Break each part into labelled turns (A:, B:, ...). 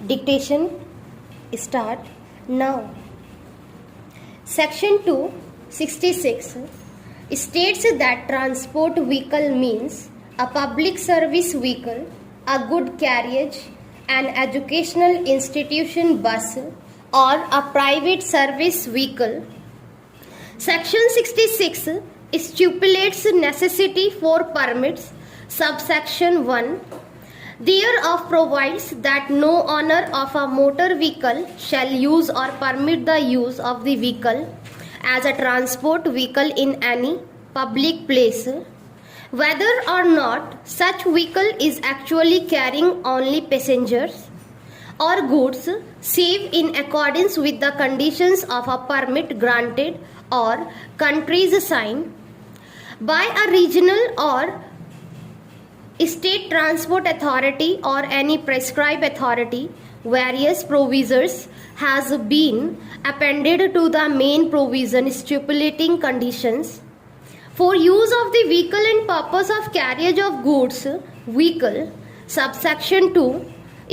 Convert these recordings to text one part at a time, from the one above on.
A: Dictation start now. Section 266 states that transport vehicle means a public service vehicle, a good carriage, an educational institution bus, or a private service vehicle. Section 66 stipulates necessity for permits. Subsection 1 thereof provides that no owner of a motor vehicle shall use or permit the use of the vehicle as a transport vehicle in any public place, whether or not such vehicle is actually carrying only passengers or goods, save in accordance with the conditions of a permit granted or country's sign by a regional or state transport authority or any prescribed authority. Various provisions has been appended to the main provision stipulating conditions for use of the vehicle and purpose of carriage of goods vehicle. Subsection 2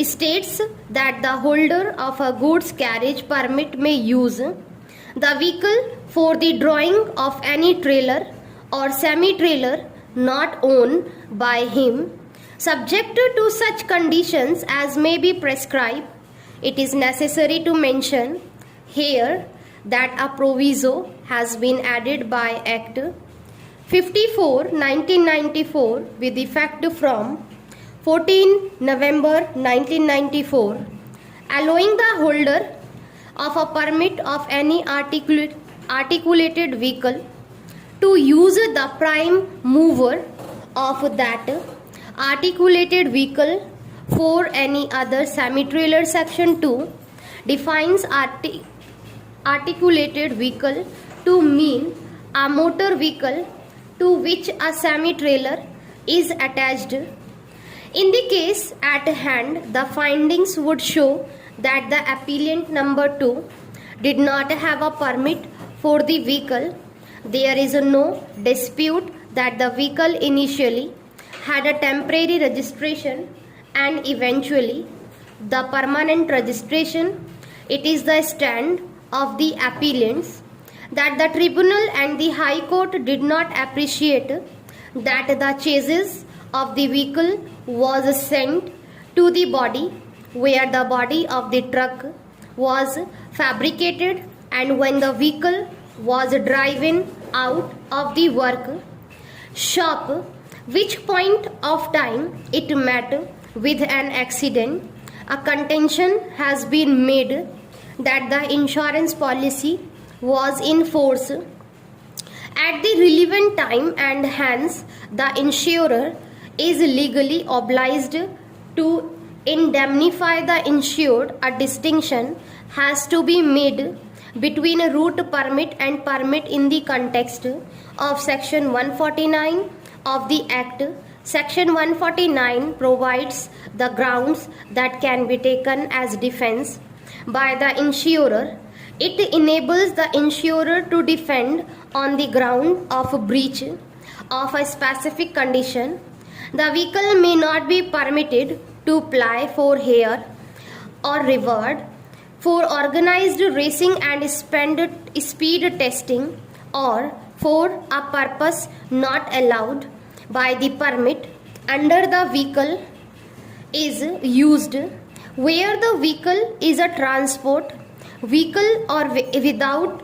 A: states that the holder of a goods carriage permit may use the vehicle for the drawing of any trailer or semi-trailer not owned by him, subject to such conditions as may be prescribed. It is necessary to mention here that a proviso has been added by Act 54/1994 with effect from 14 November 1994, allowing the holder of a permit of any articulated vehicle to use the prime mover of that articulated vehicle for any other semi-trailer. Section 2 defines articulated vehicle to mean a motor vehicle to which a semi-trailer is attached. In the case at hand, the findings would show that the appellant number 2 did not have a permit for the vehicle. There is no dispute that the vehicle initially had a temporary registration and eventually the permanent registration. It is the stand of the appellants that the tribunal and the High Court did not appreciate that the chassis of the vehicle was sent to the body where the body of the truck was fabricated, and when the vehicle was driven out of the work shop, which point of time it met with an accident. A contention has been made that the insurance policy was in force at the relevant time and hence the insurer is legally obliged to indemnify the insured. A distinction has to be made between a route permit and permit in the context of Section 149 of the Act. Section 149 provides the grounds that can be taken as defense by the insurer. It enables the insurer to defend on the ground of a breach of a specific condition. The vehicle may not be permitted to ply for hire or reward for organized racing and speed testing or for a purpose not allowed by the permit. Under the vehicle is used where the vehicle is a transport vehicle or without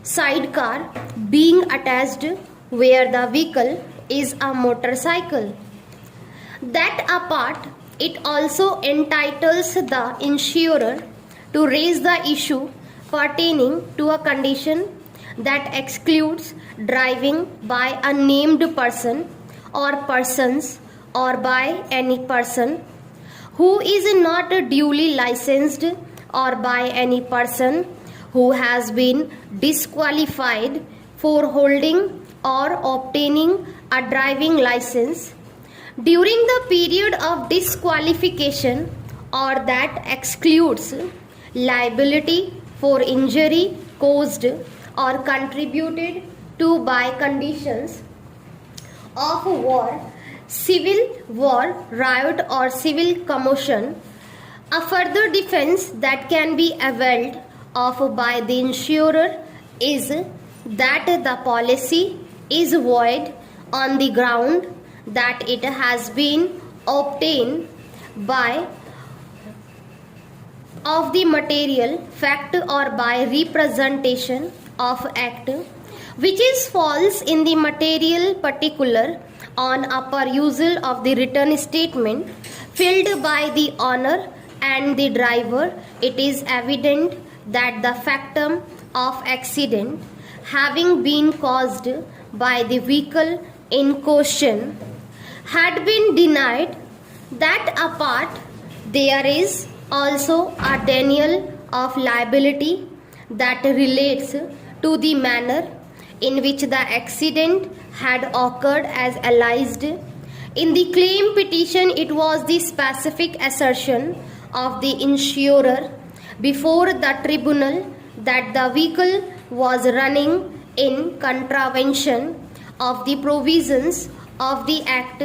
A: sidecar being attached where the vehicle is a motorcycle. That apart, it also entitles the insurer to raise the issue pertaining to a condition that excludes driving by a named person or persons or by any person who is not duly licensed or by any person who has been disqualified for holding or obtaining a driving license during the period of disqualification, or that excludes liability for injury caused or contributed to by conditions of war, civil war, riot or civil commotion A further defense that can be availed of by the insurer is that the policy is void on the ground that it has been obtained by of the material fact or by representation of act which is false in the material particular on a perusal of the written statement filled by the owner and the driver. It is evident that the factum of accident having been caused by the vehicle in question had been denied. That apart, there is also a denial of liability that relates to the manner in which the accident had occurred as alleged. In the claim petition, it was the specific assertion of the insurer before the tribunal that the vehicle was running in contravention of the provisions of the Act,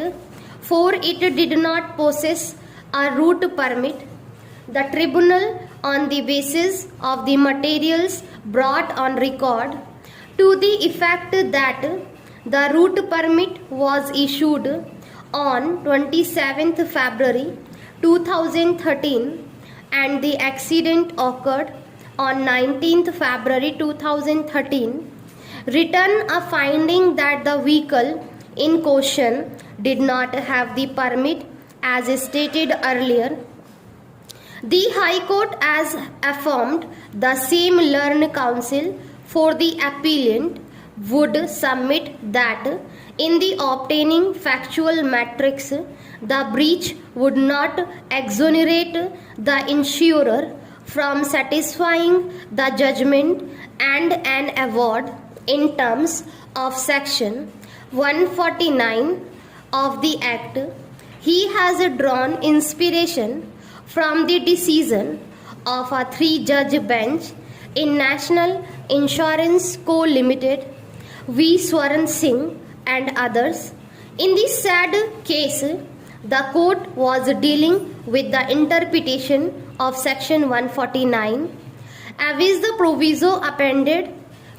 A: for it did not possess a route permit. The tribunal, on the basis of the materials brought on record, to the effect that the route permit was issued on 27th February 2013 and the accident occurred on 19th February 2013, written a finding that the vehicle in question did not have the permit as stated earlier. The High Court has affirmed the same learned counsel for the appellant would submit that in the obtaining factual matrix, the breach would not exonerate the insurer from satisfying the judgment and an award in terms of section 149 of the Act. He has drawn inspiration from the decision of a 3-judge bench in National Insurance Co. Limited, V. Swaran Singh and others. In this sad case, the court was dealing with the interpretation of section 149, as the proviso appended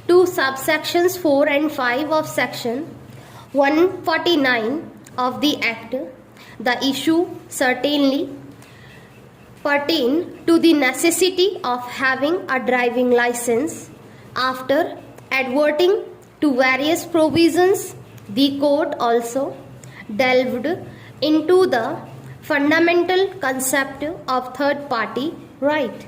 A: to subsections 4 and 5 of section 149 of the Act. The issue certainly pertain to the necessity of having a driving license. After adverting to various provisions, the court also delved into the fundamental concept of third party right.